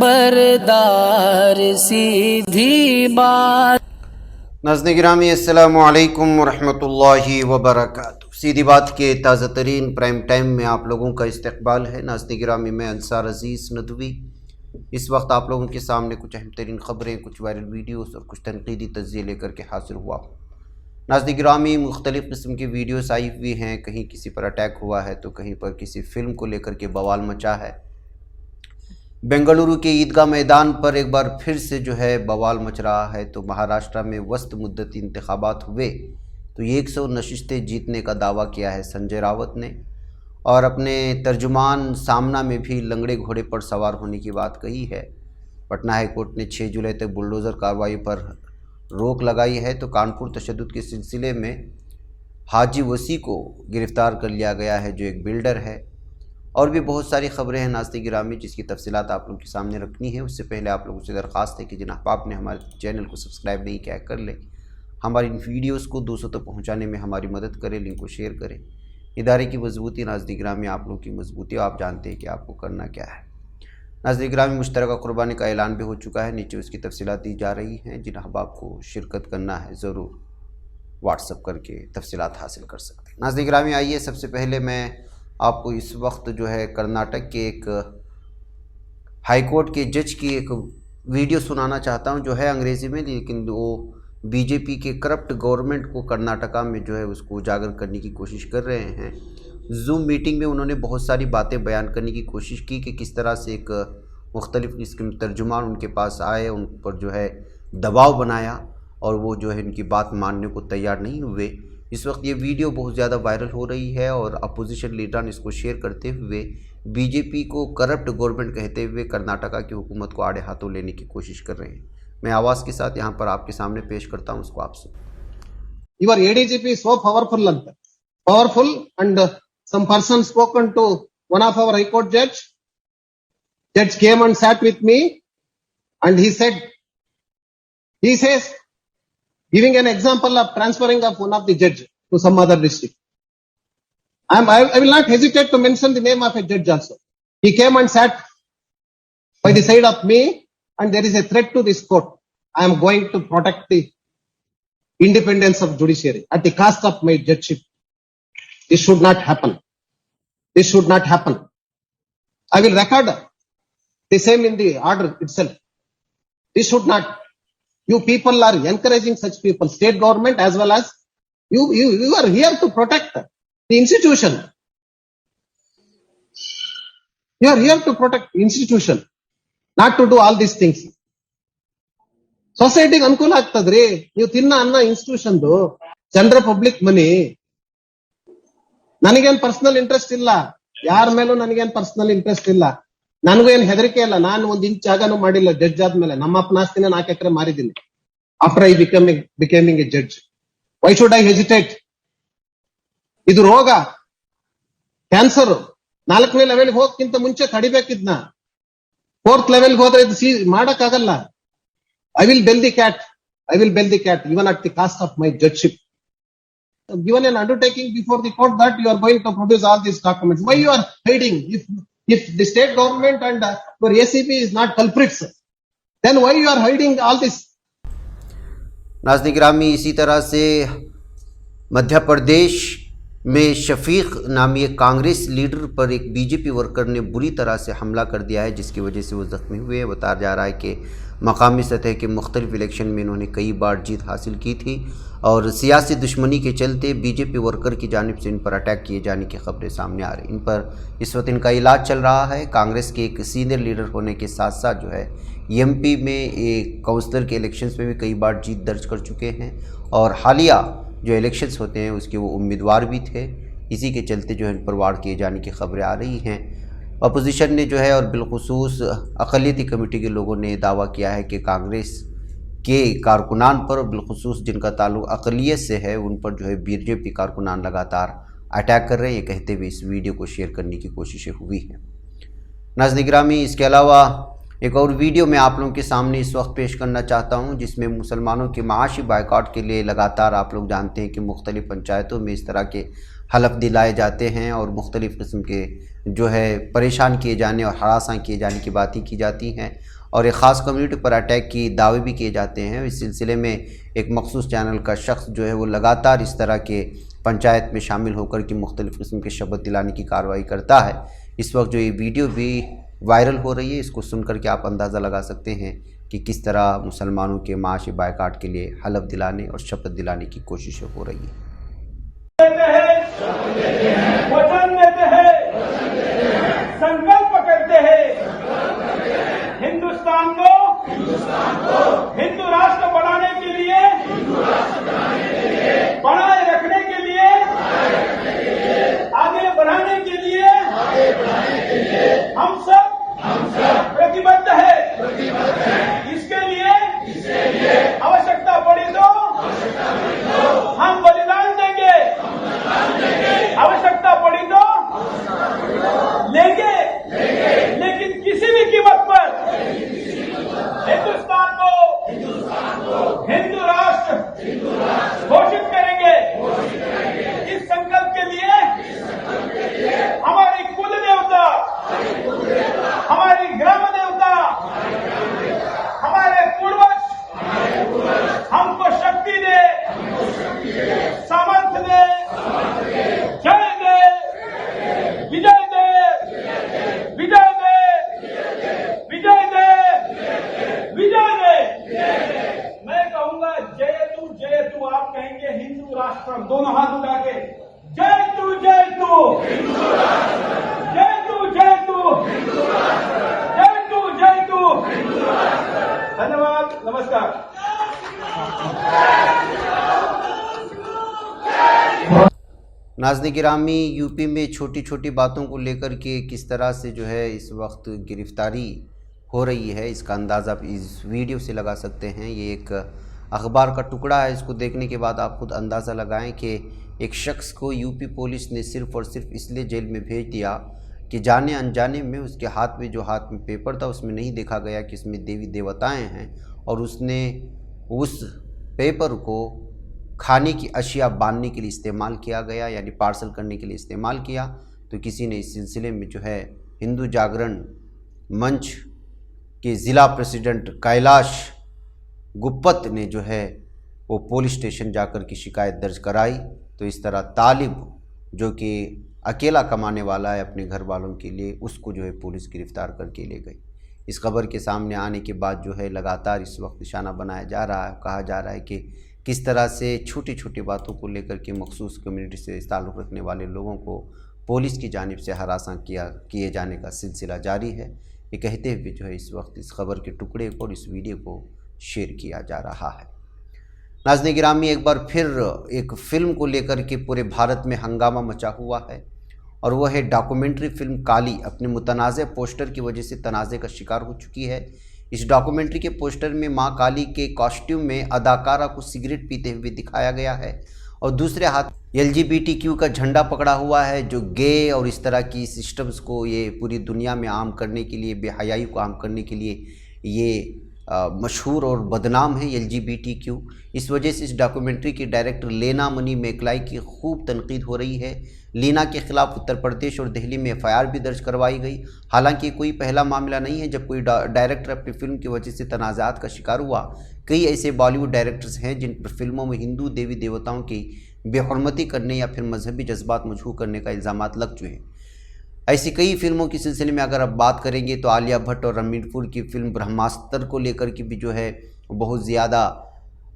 नंबरदार सीधी बात। नाज़रीन गिरामी अस्सलामु अलैकुम वरहमतुल्लाहि वबरकातुहू। सीधी बात के ताज़ा तरीन प्राइम टाइम में आप लोगों का इस्तकबाल है। नाज़रीन गिरामी मैं अंसार अज़ीज़ नदवी इस वक्त आप लोगों के सामने कुछ अहम तरीन ख़बरें, कुछ वायरल वीडियोस और कुछ तनकीदी तज्ज़िये लेकर के हाजिर हुआ हूँ। नाज़रीन गिरामी मुख्तलिफ़ किस्म की वीडियोस आई हुई हैं। कहीं किसी पर अटैक हुआ है तो कहीं पर किसी फ़िल्म को लेकर के बवाल मचा है। बेंगलुरु के ईदगाह मैदान पर एक बार फिर से जो है बवाल मच रहा है। तो महाराष्ट्र में वस्त मुद्दती इंतखाबात हुए तो ये 100 नशिस्तें जीतने का दावा किया है संजय रावत ने, और अपने तर्जुमान सामना में भी लंगड़े घोड़े पर सवार होने की बात कही है। पटना हाई कोर्ट ने 6 जुलाई तक बुलडोज़र कार्रवाई पर रोक लगाई है। तो कानपुर तशद्दुद के सिलसिले में हाजी वसी को गिरफ़्तार कर लिया गया है जो एक बिल्डर है। और भी बहुत सारी ख़बरें हैं नाज़रीन गिरामी जिसकी तफसीलात आप लोगों के सामने रखनी है। उससे पहले आप लोगों से दरख्वास्त है कि जिन अहबाब ने हमारे चैनल को सब्सक्राइब नहीं किया कर ले, हमारी इन वीडियोज़ को दूसरों तक पहुँचाने में हमारी मदद करें, लिंक को शेयर करें। इदारे की मजबूती नाज़रीन गिरामी आप लोगों की मजबूती, आप जानते हैं कि आपको करना क्या है। नाज़रीन गिरामी मुश्तरका कुर्बानी का ऐलान भी हो चुका है, नीचे उसकी तफसीलात दी जा रही हैं। जिन अहबाब को शिरकत करना है ज़रूर व्हाट्सअप करके तफसीलात हासिल कर सकते हैं। नाज़रीन गिरामी आइए सबसे पहले मैं आपको इस वक्त जो है कर्नाटक के एक हाई कोर्ट के जज की एक वीडियो सुनाना चाहता हूं जो है अंग्रेज़ी में, लेकिन वो बीजेपी के करप्ट गवर्नमेंट को कर्नाटका में जो है उसको उजागर करने की कोशिश कर रहे हैं। जूम मीटिंग में उन्होंने बहुत सारी बातें बयान करने की कोशिश की कि किस तरह से एक मुख्तलिफ किस्म के तर्जुमान उनके पास आए, उन पर जो है दबाव बनाया और वो जो है उनकी बात मानने को तैयार नहीं हुए। इस वक्त ये वीडियो बहुत ज़्यादा वायरल हो रही है और अपोजिशन लीडर ने इसको शेयर करते हुए बीजेपी को करप्ट गवर्नमेंट कहते हुए कर्नाटका की हुकूमत को आड़े हाथों लेने की कोशिश कर रहे हैं। मैं आवाज़ के साथ यहाँ पर आपके सामने पेश करता हूँ, उसको आप सुनिए। Your ADGP is so powerful and some person spoken to one of our High Court judge came and sat with me and he says, giving an example of transferring of one of the judge to some other district. I will not hesitate to mention the name of a judge also. He came and sat by the side of me and there is a threat to this court. I am going to protect the independence of judiciary at the cost of my judgeship. This should not happen. This should not happen. I will record the same in the order itself. This should not. You people are encouraging such people, state government as well as you are here to protect the institution. You are here to protect the institution, not to do all these things. ಸೊಸೈಟಿಗೆ ಅನುಕೂಲ ಆಗ್ತದ್ರಿ. ನೀವು ತಿನ್ನ ಅನ್ನ institution ಜನರ public ಮನಿ. ನನಗೇನ್ personal interest ಇಲ್ಲ, ಯಾರ ಮೇಲೂ ನನಗೇನ್ ಪರ್ಸನಲ್ ಇಂಟ್ರೆಸ್ಟ್ ಇಲ್ಲ, ನನಗೂ ಏನ್ ಹೆದರಿಕೆ ಇಲ್ಲ. ನಾನು ಒಂದ್ ಇಂಚ್ ಜಾಗನೂ ಮಾಡಿಲ್ಲ ಜಡ್ಜ್ ಆದ್ಮೇಲೆ. ನಮ್ಮಪ್ಪನ ಆಸ್ತಿನ 4 ಎಕರೆ ಮಾರಿದ್ದೀನಿ after I becoming a judge. Why should I hesitate? ಇದು ರೋಗ, ಕ್ಯಾನ್ಸರ್. 4ನೇ ಲೆವೆಲ್ಗೆ ಹೋಗಕ್ಕಿಂತ ಮುಂಚೆ ತಡಿಬೇಕಿದ್ನ. 4th ಲೆವೆಲ್ಗೆ ಹೋದ್ರೆ ಇದು ಮಾಡಕ್ ಆಗಲ್ಲ. I will bell the cat. I will bell the cat even at the cost of my judgeship. Given an undertaking before the court that you are going to produce all these documents. Why you are hiding? If the state government and your ACP is not culprits, then why you are hiding all this? नाज़रीन गिरामी इसी तरह से मध्य प्रदेश में शफीक नामी एक Congress leader पर एक बीजेपी वर्कर ने बुरी तरह से हमला कर दिया है जिसकी वजह से वो ज़ख्मी हुए। बताया जा रहा है कि मकामी सतह के मुख्तलिफ इलेक्शन में इन्होंने कई बार जीत हासिल की थी और सियासी दुश्मनी के चलते बीजेपी वर्कर की जानिब से इन पर अटैक किए जाने की खबरें सामने आ रही। इन पर इस वक्त इनका इलाज चल रहा है। कांग्रेस के एक सीनियर लीडर होने के साथ साथ जो है एमपी में एक काउंसलर के इलेक्शंस में भी कई बार जीत दर्ज कर चुके हैं और हालिया जो इलेक्शंस होते हैं उसके वो उम्मीदवार भी थे। इसी के चलते जो है इन पर वार किए जाने की खबरें आ रही हैं। अपोजिशन ने जो है और बिलखुसूस अक़लियती कमेटी के लोगों ने दावा किया है कि कांग्रेस के कारकुनान पर और बिलखुसूस जिनका ताल्लुक़ अक़लियत से है उन पर जो है बीजेपी कारकुनान लगातार अटैक कर रहे हैं, ये कहते हुए इस वीडियो को शेयर करने की कोशिशें हुई हैं। नाज़रीन गिरामी इसके अलावा एक और वीडियो मैं आप लोगों के सामने इस वक्त पेश करना चाहता हूं जिसमें मुसलमानों के माशी बायकॉट के लिए लगातार आप लोग जानते हैं कि मुख्तलिफ़ पंचायतों में इस तरह के हलफ दिलाए जाते हैं और मुख्तलिफ़ किस्म के जो है परेशान किए जाने और हरासा किए जाने की बातें की जाती हैं और एक ख़ास कम्युनिटी पर अटैक की दावे भी किए जाते हैं। इस सिलसिले में एक मखसूस चैनल का शख्स जो है वो लगातार इस तरह के पंचायत में शामिल होकर के मुख्तलिफ़ किस्म के शपथ दिलाने की कार्रवाई करता है। इस वक्त जो ये वीडियो भी वायरल हो रही है, इसको सुन कर के आप अंदाज़ा लगा सकते हैं कि किस तरह मुसलमानों के माशी बायकाट के लिए हलफ दिलाने और शपथ दिलाने की कोशिशें हो रही हैं। वचन देते हैं, संकल्प करते हैं, हिंदुस्तान को हिंदू राष्ट्र बनाने के लिए, बनाए रखने के लिए, आगे बढ़ाने के लिए हम सब प्रतिबद्ध है। इसके लिए आवश्यकता पड़ी तो हम बलिदान देंगे, आवश्यकता पड़ी तो लेंगे, लेकिन किसी भी कीमत पर हिंदुस्तान को हिंदू राष्ट्र घोषित करेंगे। इस संकल्प के लिए हमारी कुल देवता, हमारी ग्राम देवता, हमारे पूर्वज हमको शक्ति दे, सामर्थ्य दे, जय दे, विजय दे, विजय दे, विजय दे, विजय दे। मैं कहूंगा जय तू, आप कहेंगे हिंदू राष्ट्र, दोनों हाथ उठा के जय तू, जय तू, जय तू, जय तू, जय तू, जय तू। धन्यवाद, नमस्कार। नाज़रीन गिरामी, यूपी में छोटी छोटी बातों को लेकर के किस तरह से जो है इस वक्त गिरफ्तारी हो रही है, इसका अंदाज़ा आप इस वीडियो से लगा सकते हैं। ये एक अखबार का टुकड़ा है, इसको देखने के बाद आप खुद अंदाज़ा लगाएं कि एक शख्स को यूपी पुलिस ने सिर्फ़ और सिर्फ इसलिए जेल में भेज दिया कि जाने अनजाने में उसके हाथ में पेपर था, उसमें नहीं देखा गया कि इसमें देवी देवताएँ हैं और उसने उस पेपर को खाने की अशिया बांधने के लिए इस्तेमाल किया गया, यानी पार्सल करने के लिए इस्तेमाल किया। तो किसी ने इस सिलसिले में जो है हिंदू जागरण मंच के ज़िला प्रेसिडेंट कैलाश गुप्पत ने जो है वो पुलिस स्टेशन जाकर की शिकायत दर्ज कराई। तो इस तरह तालिब जो कि अकेला कमाने वाला है अपने घर वालों के लिए, उसको जो है पुलिस गिरफ़्तार करके ले गई। इस खबर के सामने आने के बाद जो है लगातार इस वक्त निशाना बनाया जा रहा है, कहा जा रहा है कि किस तरह से छोटी छोटी बातों को लेकर के मखसूस कम्युनिटी से ताल्लुक़ रखने वाले लोगों को पुलिस की जानिब से हरासा किए जाने का सिलसिला जारी है। ये कहते हुए जो है इस वक्त इस खबर के टुकड़े को और इस वीडियो को शेयर किया जा रहा है। नाज़रीन गिरामी, एक बार फिर एक फ़िल्म को लेकर के पूरे भारत में हंगामा मचा हुआ है और वह है डॉक्यूमेंट्री फ़िल्म काली। अपने मुतनाज़ पोस्टर की वजह से तनाज़े का शिकार हो चुकी है। इस डॉक्यूमेंट्री के पोस्टर में मां काली के कॉस्ट्यूम में अदाकारा को सिगरेट पीते हुए दिखाया गया है और दूसरे हाथ LGBTQ का झंडा पकड़ा हुआ है, जो गे और इस तरह की सिस्टम्स को ये पूरी दुनिया में आम करने के लिए, बेहयाई को आम करने के लिए ये मशहूर और बदनाम है LGBTQ। इस वजह से इस डॉक्यूमेंट्री की डायरेक्टर लेना मनी मेकलाई की खूब तनकीद हो रही है। लीना के ख़िलाफ़ उत्तर प्रदेश और दिल्ली में FIR भी दर्ज करवाई गई। हालांकि कोई पहला मामला नहीं है जब कोई डायरेक्टर अपनी फ़िल्म की वजह से तनाज़ात का शिकार हुआ। कई ऐसे बॉलीवुड डायरेक्टर्स हैं जिन पर फिल्मों में हिंदू देवी देवताओं की बेहुरमती करने या फिर मजहबी जज्बात मजहूर करने का इल्ज़ामात लग चुके हैं। ऐसी कई फिल्मों के सिलसिले में अगर आप बात करेंगे तो आलिया भट्ट और रणबीर कपूर की फिल्म ब्रह्मास्त्र को लेकर के भी जो है बहुत ज़्यादा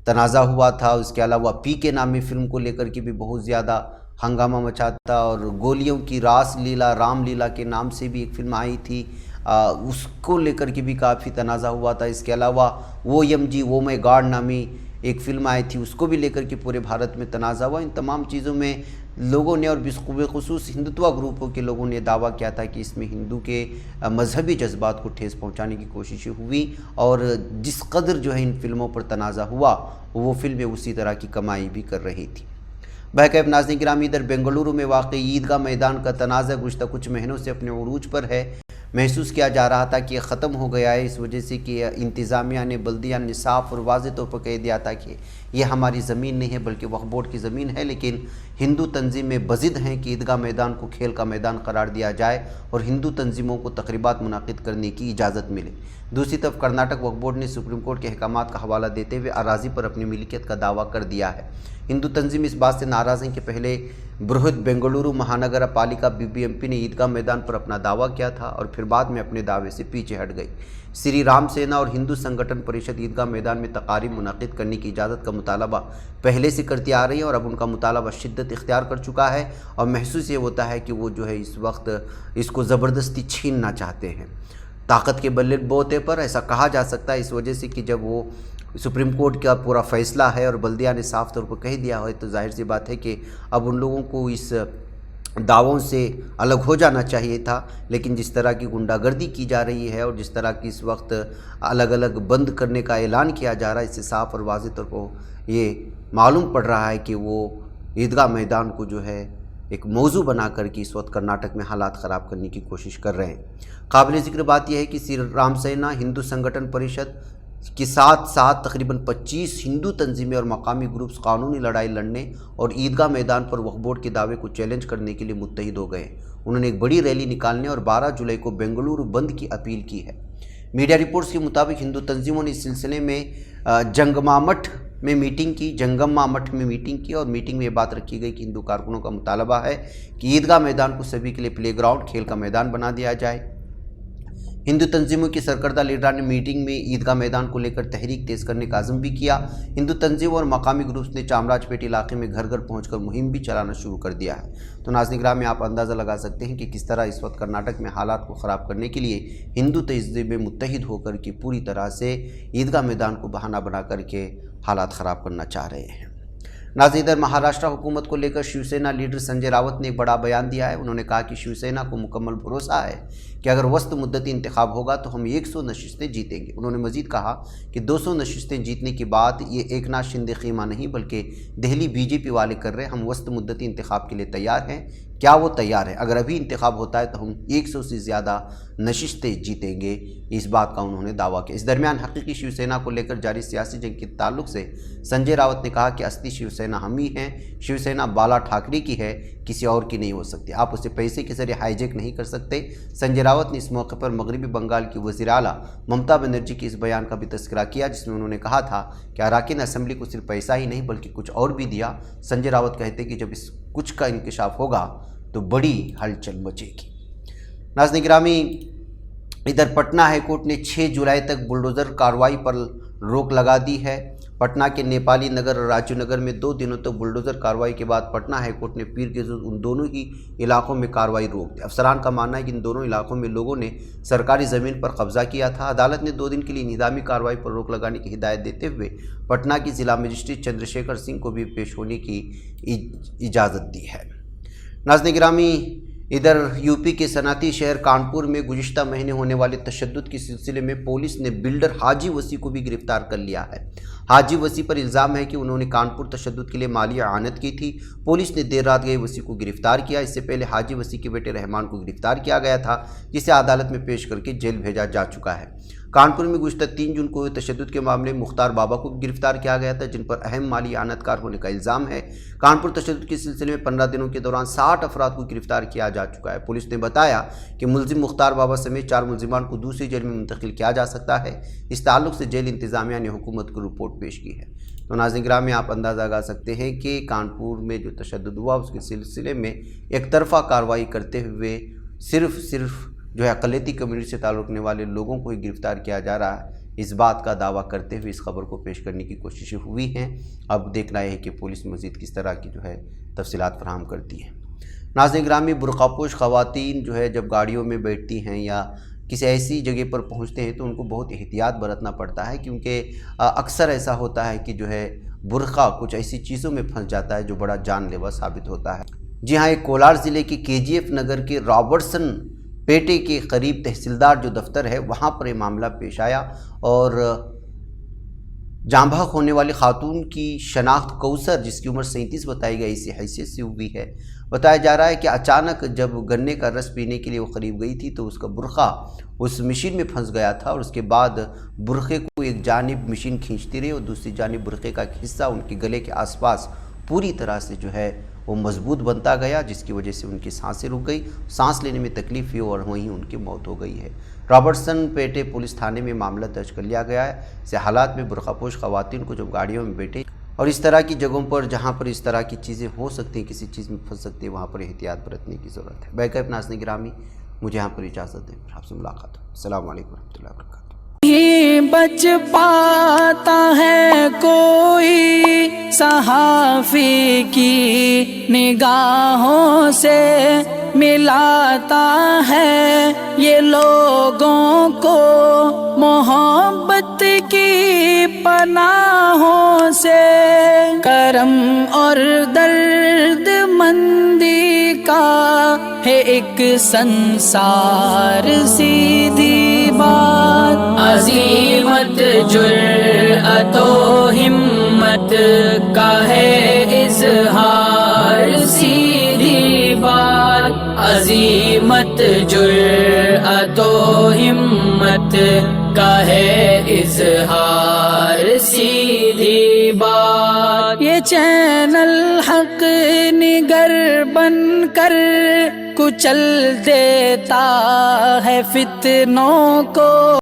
तनाज़ा हुआ था। उसके अलावा PK नामी फ़िल्म को लेकर के भी बहुत ज़्यादा हंगामा मचा था और गोलियों की रास लीला रामलीला के नाम से भी एक फ़िल्म आई थी, उसको लेकर के भी काफ़ी तनाज़ा हुआ था। इसके अलावा OMG वो मैं गॉड नामी एक फ़िल्म आई थी, उसको भी लेकर के पूरे भारत में तनाज़ा हुआ। इन तमाम चीज़ों में लोगों ने और बिखुसूस हिंदुत्व ग्रुपों के लोगों ने दावा किया था कि इसमें हिंदू के मजहबी जज्बात को ठेस पहुंचाने की कोशिशें हुई और जिस कदर जो है इन फिल्मों पर तनाज़ा हुआ वो फिल्में उसी तरह की कमाई भी कर रही थी। बहरकैफ नाज़रीन गिरामी, इधर बेंगलुरु में वाक़ई ईदगाह मैदान का तनाज़ा गुज़श्ता कुछ महीनों से अपने उरूज पर है। महसूस किया जा रहा था कि ख़त्म हो गया है, इस वजह से कि इंतज़ामिया ने बल्दिया ने साफ़ और वाज़ेह तौर पर कह दिया था कि ये हमारी ज़मीन नहीं है बल्कि वक्फ बोर्ड की ज़मीन है, लेकिन हिंदू तंजीमें बज़िद हैं कि ईदगाह मैदान को खेल का मैदान करार दिया जाए और हिंदू तंजीमों को तकरीबात मुनाकिद करने की इजाज़त मिले। दूसरी तरफ कर्नाटक वक्फ बोर्ड ने सुप्रीम कोर्ट के अहकामात का हवाला देते हुए अराज़ी पर अपनी मिल्कियत का दावा कर दिया है। हिंदू तंजीम इस बात से नाराज़ हैं कि पहले बृहद बेंगलुरु महानगर पालिका BBMP ने ईदगाह मैदान पर अपना दावा किया था और फिर बाद में अपने दावे से पीछे हट गई। श्री राम सेना और हिंदू संगठन परिषद ईदगाह मैदान में तकारीब मुनाकिद करने की इजाज़त का मुतालबा पहले से करती आ रही है और अब उनका मुतालबा शिद्दत इख्तियार कर चुका है और महसूस ये होता है कि वो जो है इस वक्त इसको ज़बरदस्ती छीनना चाहते हैं। ताकत के बलबूते पर ऐसा कहा जा सकता है इस वजह से कि जब वो सुप्रीम कोर्ट का पूरा फैसला है और बल्दिया ने साफ तौर पर कह दिया है, तो जाहिर सी बात है कि अब उन लोगों को इस दावों से अलग हो जाना चाहिए था। लेकिन जिस तरह की गुंडागर्दी की जा रही है और जिस तरह की इस वक्त अलग अलग बंद करने का ऐलान किया जा रहा है, इससे साफ और वाज़ेह तौर पर ये मालूम पड़ रहा है कि वो ईदगाह मैदान को जो है एक मौजू बना कर के इस वक्त कर्नाटक में हालात ख़राब करने की कोशिश कर रहे हैं। काबिल ज़िक्र बात यह है कि श्री राम सेना, हिंदू संगठन परिषद के साथ साथ तकरीबन 25 हिंदू तंजीमें और मकामी ग्रुप्स कानूनी लड़ाई लड़ने और ईदगाह मैदान पर वक्फ बोर्ड के दावे को चैलेंज करने के लिए मुत्तहिद हो गए। उन्होंने एक बड़ी रैली निकालने और 12 जुलाई को बेंगलुरु बंद की अपील की है। मीडिया रिपोर्ट्स के मुताबिक हिंदू तंजीमों ने इस सिलसिले में जंगम्मा मठ में मीटिंग की और मीटिंग में ये बात रखी गई कि हिंदू कारकुनों का मुतालबा है कि ईदगाह मैदान को सभी के लिए प्लेग्राउंड, खेल का मैदान बना दिया जाए। हिंदू तंजीमों की सरकर्दा लीडर ने मीटिंग में ईदगाह मैदान को लेकर तहरीक तेज़ करने का आज़म भी किया। हिंदू तंजीमों और मकामी ग्रुप्स ने चामराजपेट इलाके में घर घर पहुंचकर मुहिम भी चलाना शुरू कर दिया है। तो नाज़रीन किराम, में आप अंदाज़ा लगा सकते हैं कि किस तरह इस वक्त कर्नाटक में हालात को ख़राब करने के लिए हिंदू तंजीमें मुत्तहिद होकर के पूरी तरह से ईदगाह मैदान को बहाना बना करके हालात ख़राब करना चाह रहे हैं। नाज़रीन, इधर महाराष्ट्र हुकूमत को लेकर शिवसेना लीडर संजय रावत ने एक बड़ा बयान दिया है। उन्होंने कहा कि शिवसेना को मुकम्मल भरोसा है कि अगर वस्त मुद्दती इंतखाब होगा तो हम 100 नशिस्तें जीतेंगे। उन्होंने मजीद कहा कि 200 नशिस्तें जीतने की बात ये एकनाथ शिंदे ख़ीमा नहीं बल्कि दिल्ली BJP वाले कर रहे हैं। हम वस्त मुद्दती इंतखाब के लिए तैयार हैं। क्या वो तैयार है? अगर अभी इंतखाब होता है तो हम 100 से ज़्यादा नशिस्तें जीतेंगे, इस बात का उन्होंने दावा किया। इस दरमियान हकीकी शिवसेना को लेकर जारी सियासी जंग के ताल्लुक से संजय रावत ने कहा कि असली शिवसेना हम ही हैं। शिवसेना बाला ठाकरे की है, किसी और की नहीं हो सकती। आप उसे पैसे के जरिए हाईजैक नहीं कर सकते। संजय रावत ने इस मौके पर मगरबी बंगाल की वज़ीर आला ममता बनर्जी के इस बयान का भी तस्करा किया, जिसमें उन्होंने कहा था कि अरकान असम्बली को सिर्फ पैसा ही नहीं बल्कि कुछ और भी दिया। संजय रावत कहते कि जब इस कुछ का इंकशाफ होगा तो बड़ी हलचल मचेगी। नाज़रीन गिरामी, इधर पटना हाईकोर्ट ने 6 जुलाई तक बुलडोज़र कार्रवाई पर रोक लगा दी है। पटना के नेपाली नगर और राजीव नगर में 2 दिनों तक बुलडोज़र कार्रवाई के बाद पटना हाईकोर्ट ने पीर के रोज़ उन दोनों ही इलाकों में कार्रवाई रोक दी। अफसरान का मानना है कि इन दोनों इलाकों में लोगों ने सरकारी ज़मीन पर कब्जा किया था। अदालत ने 2 दिन के लिए निज़ामी कार्रवाई पर रोक लगाने की हिदायत देते हुए पटना की ज़िला मजिस्ट्रेट चंद्रशेखर सिंह को भी पेश होने की इजाज़त दी है। नाज़रीन गिरामी, इधर यूपी के सनाती शहर कानपुर में गुज़िश्ता महीने होने वाले तशद्दुद के सिलसिले में पुलिस ने बिल्डर हाजी वसी को भी गिरफ्तार कर लिया है। हाजी वसी पर इल्ज़ाम है कि उन्होंने कानपुर तशद्दुद के लिए माली आनत की थी। पुलिस ने देर रात गए वसी को गिरफ्तार किया। इससे पहले हाजी वसी के बेटे रहमान को गिरफ्तार किया गया था, जिसे अदालत में पेश करके जेल भेजा जा चुका है। कानपुर में गुज़िश्ता 3 जून को तशद्दुद के मामले में मुख्तार बाबा को गिरफ्तार किया गया था, जिन पर अहम माली आनतकार होने का इल्ज़ाम है। कानपुर तशद्दुद के सिलसिले में 15 दिनों के दौरान 60 अफराद को गिरफ्तार किया जा चुका है। पुलिस ने बताया कि मुलजिम मुख्तार बाबा समेत 4 मुलजिमान को दूसरी जेल में मुंतकिल किया जा सकता है। इस ताल्लुक से जेल इंतज़ामिया ने हुकूमत को रिपोर्ट पेश की है। तो नाज़रीन गिराम, में आप अंदाज़ा लगा सकते हैं कि कानपुर में जो तशद्दुद हुआ उसके सिलसिले में एक तरफ़ा कार्रवाई करते हुए सिर्फ जो है अक़लियती कम्युनिटी से ताल्लुक़ रखने वाले लोगों को ही गिरफ़्तार किया जा रहा है, इस बात का दावा करते हुए इस खबर को पेश करने की कोशिशें हुई हैं। अब देखना है कि पुलिस मज़ीद किस तरह की जो है तफसीलात फराहम करती है। नाज़रीन गिरामी, बुर्क़ापोश ख़वातीन जो है जब गाड़ियों में बैठती हैं या किसी ऐसी जगह पर पहुंचते हैं तो उनको बहुत एहतियात बरतना पड़ता है, क्योंकि अक्सर ऐसा होता है कि जो है बुर्क़ा कुछ ऐसी चीज़ों में फंस जाता है जो बड़ा जानलेवा साबित होता है। जी हाँ, एक कोलार ज़िले के KGF नगर के रॉबर्टसन पेटे के करीब तहसीलदार जो दफ्तर है वहाँ पर ये मामला पेश आया और जाँ बहक होने वाली खातून की शनाख्त कौसर, जिसकी उम्र 37 बताई गई, इसी हैसियत से हुई है। बताया जा रहा है कि अचानक जब गन्ने का रस पीने के लिए वो करीब गई थी तो उसका बुरखा उस मशीन में फंस गया था और उसके बाद बुरखे को एक जानिब मशीन खींचती रही और दूसरी जानिब बुरखे का एक हिस्सा उनके गले के आसपास पूरी तरह से जो है वो मजबूत बनता गया, जिसकी वजह से उनकी सांसें रुक गई, सांस लेने में तकलीफ हुई और वहीं उनकी मौत हो गई है। रॉबर्टसन पेटे पुलिस थाने में मामला दर्ज कर लिया गया है। ऐसे हालात में बुरखापोश खवातीन को जब गाड़ियों में बैठे और इस तरह की जगहों पर जहाँ पर इस तरह की चीज़ें हो सकती हैं, किसी चीज़ में फंस सकती है, वहाँ पर एहतियात बरतने की ज़रूरत है। बैकअप नाज़रीन गिरामी, मुझे यहाँ पर इजाज़त दें, फिर आपसे मुलाकात हो। अस्सलामु अलैकुम रहमतुल्लाहि व बरकातुहू। नहीं बच पाता है कोई सहाफ़ी की निगाहों से, मिलाता है ये लोगों को मोहब्बत की पनाहों से। करम और दर्द मंदी का है एक संसार, सीधी बात अज़ीमत जुर्अतो हिम्मत का है इज़हार, सीधी बात अज़ीमत जुर्अतो हिम्मत का है इज़हार, सीधी बात। ये चैनल हक निगर बनकर कुचल देता है फितनों को।